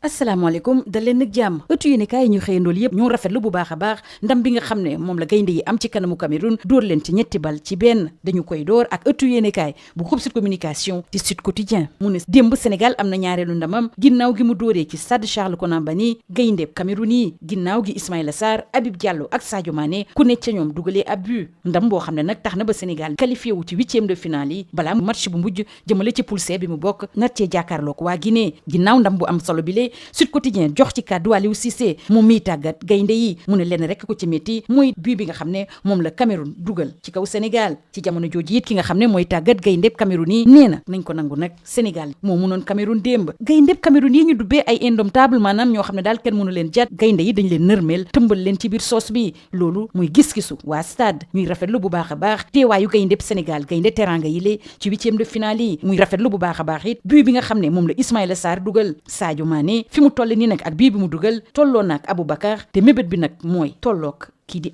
asalaamaaleykum da leen nag jàmm ëttu yéenekaay yi ñu xëyandool yëpp ñoo rafetlu bu baax a baax ndam bi nga xam ne moom la gaynde yi am ci kanamu Cameroun dóor leen ci 3-1 dañu koy door ak ëttu yéenekaay bu groupe Sud Communication di Sud Quotidien mu ne démb Sénégal am na ñaareelu ndamam ginnaaw gi mu dóoree ci stade Charles Konan Banny gaynde Cameroun yi ginnaaw gi Ismaïla Sarr Habib Diallo ak Sadio Mané ku ne ca ñoom dugalee ab but ndam boo xam ne nag tax na ba Sénégal qualifié wu ci 8e de finale yi balaa match bu mujj jëmale ci poule C bi mu bokk nar cee jàkkaarloog waa Guinée ginnaaw ndam bu am solo bile Sud Quotidien jox ci kàddu Aliou Cissé moom miy tàggat gaynde yi mu ne leen rek ko ci métti mooy but bi nga xam ne moom la Cameroun dugal ci kaw Sénégal ci jamono jooju it ki nga xam ne mooy tàggat gayndeb Cameroun yi nee na nañ ko nangu nag Sénégal moo munoon Cameroun démb gayndeb Cameroun yi ñu dubbee ay indomptable maanaam ñoo xam ne daal kenn mënu leen jat gaynde yi dañ leen nërmeel tëmbal leen ci biir soos bi loolu muy gis-gisu waa stade ñuy rafetlu bu baax a baax teewaayu gayndeb Sénégal gaynde teranga yi lée ci 8e de finale yi muy rafetlu bu baax a baax it but bi nga xam ne moom la Ismaïla Sarr dugal Sadio Mané fi mu toll nii nag ak bii bi mu dugal tolloo naag Aboubacar te mébét bi nag mooy tolloog kii di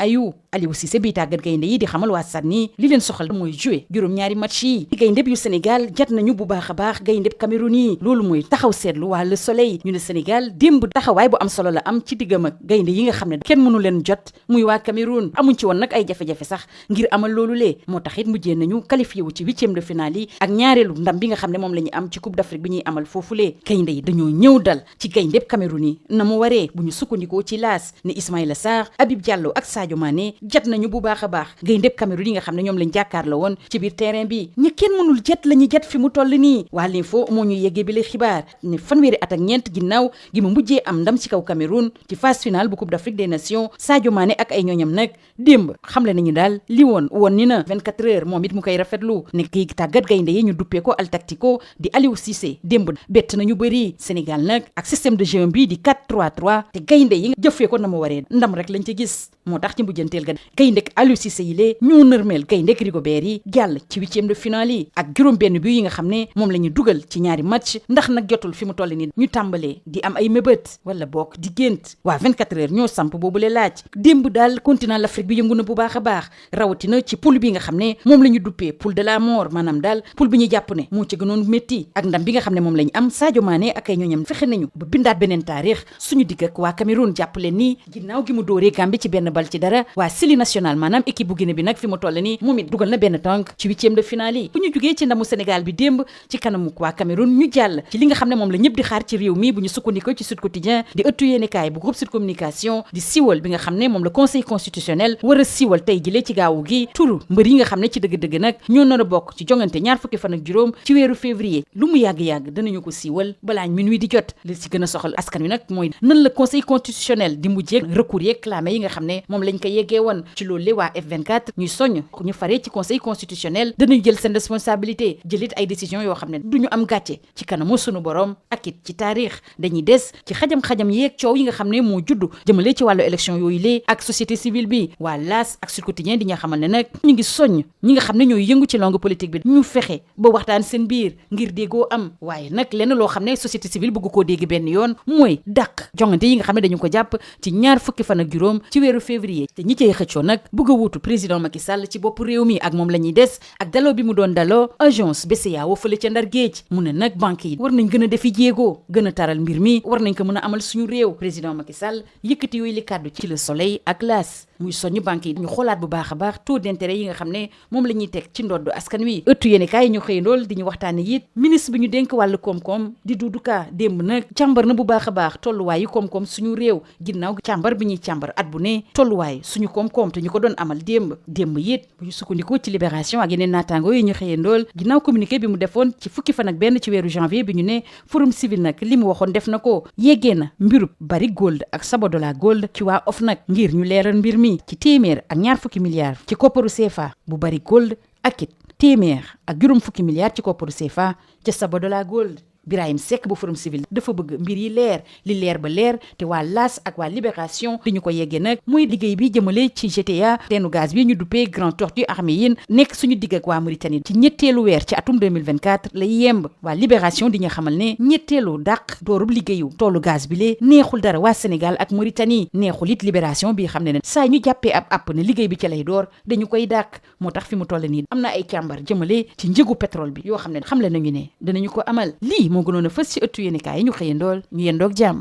Aliou Cissé bii tàggat gaynde yi di xamal waa stade ni li leen soxal mooy jouer juróom-ñaari match yi gayndeb yu Sénégal jat nañu bu baax a baax gayndeb Cameroun yi loolu mooy taxaw seetlu waa Le Soleil ñu ne Sénégal démb taxawaay bu am solo la am ci diggam ak gaynde yi nga xam ne kenn mënu leen jot muy waa Cameroun amuñ ci woon nag ay jafe-jafe sax ngir amal loolu lee moo tax it mujjee nañu qualifié wu ci 8e de finale yi ak ñaareelu ndam bi nga xam ne moom la ñu am ci Coupe d'Afrique bi ñuy amal foofulee gaynde yi dañoo ñëw dal ci gayndeb Cameroun yi na mu waree bu ñu sukkandikoo ci laas ne Ismaïla Sarr Habib Diallo ak Sadio Mané jat nañu bu baax a baax gayndeb Cameroun yi nga xam ne ñoom lañ jàkkaar la woon ci biir terrain bi ñi kenn mënul jet la ñu jet fi mu toll nii waa l'info moo ñu yeggee bi la xibaar ne fanweeri at ak ñeent ginnaaw gi mu mujjee am ndam ci kaw Cameroun ci phase finale bu Coupe d'Afrique des Nations Sadio Mané ak ay ñooñam nag démb xamle nañu daal li woon ni na 24 heures moom it mu koy rafetlu ne kii tàggat gaynde yi ñu duppee ko Al Tactico di Aliou Cissé démb bett nañu bëri Sénégal nag ak système de jeu bi di 4-3-3 te gaynde yi jëfee ko na mu waree ndam rek lañ ci gis moo tax ci mujjanteel ga gayndek Aliou Cissé yi lee ñoo nërmeel gayndek Rigobert yi jàll ci 8e de finale yi ak juróom-benn bi yi nga xam ne moom la ñu dugal ci ñaari match ndax nag jotul fi mu toll nii ñu tàmbalee di am ay mébét wala bokk di gént waa 24 heures ñoo samp boobule laaj démb daal continent l'Afrique bi yëngu na bu baax a baax rawatina ci poule bi nga xam ne moom la ñu duppee poule de la mort maanaam daal poule bi ñu jàpp ne moo ci gënoon métti ak ndam bi nga xam ne moom la ñu am Sadio Mané ak ay ñooñam fexe nañu ba bindaat beneen taarix suñu digg ak waa Cameroun jàpp leen nii ginnaaw gi mu dóoree Gambie ci benn bal ci dara waa Sili national maanaam équipe bu Guinée bi nag fi mu toll nii moom it dugal na benn tànk ci 8e de finale yi bu ñu jugee ci ndamu Sénégal bi démb ci kanamu waa Cameroun ñu jàll ci li nga xam ne moom la ñëpp di xaar ci réew mi bu ñu sukkandiko ci Sud Quotidien di ëttu yéenekaay bu groupe Sud Communication di siiwal bi nga xam ne moom la conseil constitutionnel war a siiwal tey jëlee ci gaawu gi turu mbër yi nga xam ne ci dëgg-dëgg nag ñoo nar a bokk ci jongante ñaar fukki fan ak juróom ci weeru février lu mu yàgg-yàgg danañu ko siiwal balaa minuit di jot li ci gën a soxal askan wi nag mooy nan la conseil constitutionnel di mujjee recours yeeg clamé yi nga xam ne moom lañ ko yeggee woon ci loolu waa F24 ñuy soññ ñu faree ci conseil constitutionnel danañ jël seen responsabilité jëlit ay décision yoo xam ne duñu am gàcce ci kanamu sunu borom ak it ci taarix dañuy des ci xajam-xajam yeeg coow yi nga xam ne moo juddu jëmale ci wàllu élection yooyu lee ak société civile bi waa L'As ak Sud Quotidien di nga xamal ne nag ñu ngi soññ ñi nga xam ne ñooy yëngu ci langue politique bi ñu fexe ba waxtaan seen biir ngir déggoo am waaye nag lenn loo xam ne société civile bëgg koo dégg benn yoon mooy dàq jongante yi nga xam ne dañu ko jàpp ci ñaar fukki fan ak juróom ci weeru février te ñi cey xëccoo nag bëgg a wuutu président Macky Sall ci bopp réew mi ak moom la ñuy des ak daloo bi mu doon daloo agence BCEAO fële ca Ndar Géej mu ne nag banque yi war nañ gën a defi jéego gën a taral mbir mi war nañ ko mën a amal suñu réew président Macky Sall yëkkati yooyu li kàddu ci Le Soleil ak L'As muy soññu banque yi ñu xoolaat bu baax a baax taux d'intérêt yi nga xam ne moom la ñuy teg ci ndoddu askan wi ëttu yéenekaay ñu xëyandool di ñu waxtaane it ministre bi ñu dénk wàllu koom-koom di Doudou Ka démb nag càmbar na bu baax a baax tolluwaayu koom-koom suñu réew ginnaaw càmbar bi ñuy càmbar at bu ne tolluwaay suñu koom-koom te ñu ko doon amal démb it bu ñu sukkandikoo ci Libération ak yeneen naataango yi ñu xëyandool ginnaaw communiqué bi mu defoon ci fukki fan ak benn ci weeru janvier bi ñu ne forum civil nag li mu waxoon def na ko yeggee na mbirub Barrick Gold ak Sabodala Gold ci waa OFNAC ngir ñu leeral mbir mi ci téeméer ak ñaar fukki milliards ci kopparu CFA bu Barrick Gold ak it téeméer ak juróom fukki milliards ci kopparu CFA ca Sabodala Gold Birahim Seck bu forum civil dafa bëgg mbir yi leer li leer ba leer te waa L'As ak waa Libération di ñu ko yeggee nag muy liggéey bi jëmale ci GTA teenu gaz bi ñu duppee Grand Tortue Arménienne nekk suñu digg ak waa Mauritanie ci ñetteelu weer ci atum 2024 lay yemb waa Libération di ñu xamal ne ñetteelu dàq doorub liggéeyu toolu gaz bi lee neexul dara waa Sénégal ak Mauritanie neexul it Libération bi xam ne saa ñu jàppee ab app ne liggéey bi ca lay door dañu koy dàq moo tax fi mu toll nii am na ay càmbar jëmale ci njëgu pétrole bi yoo xam ne xamle nañu ne danañu ko amal lii moo gënoon a fës ci ëttu yéenekaay yi ñu xëyandool ñu yendoog jàmm.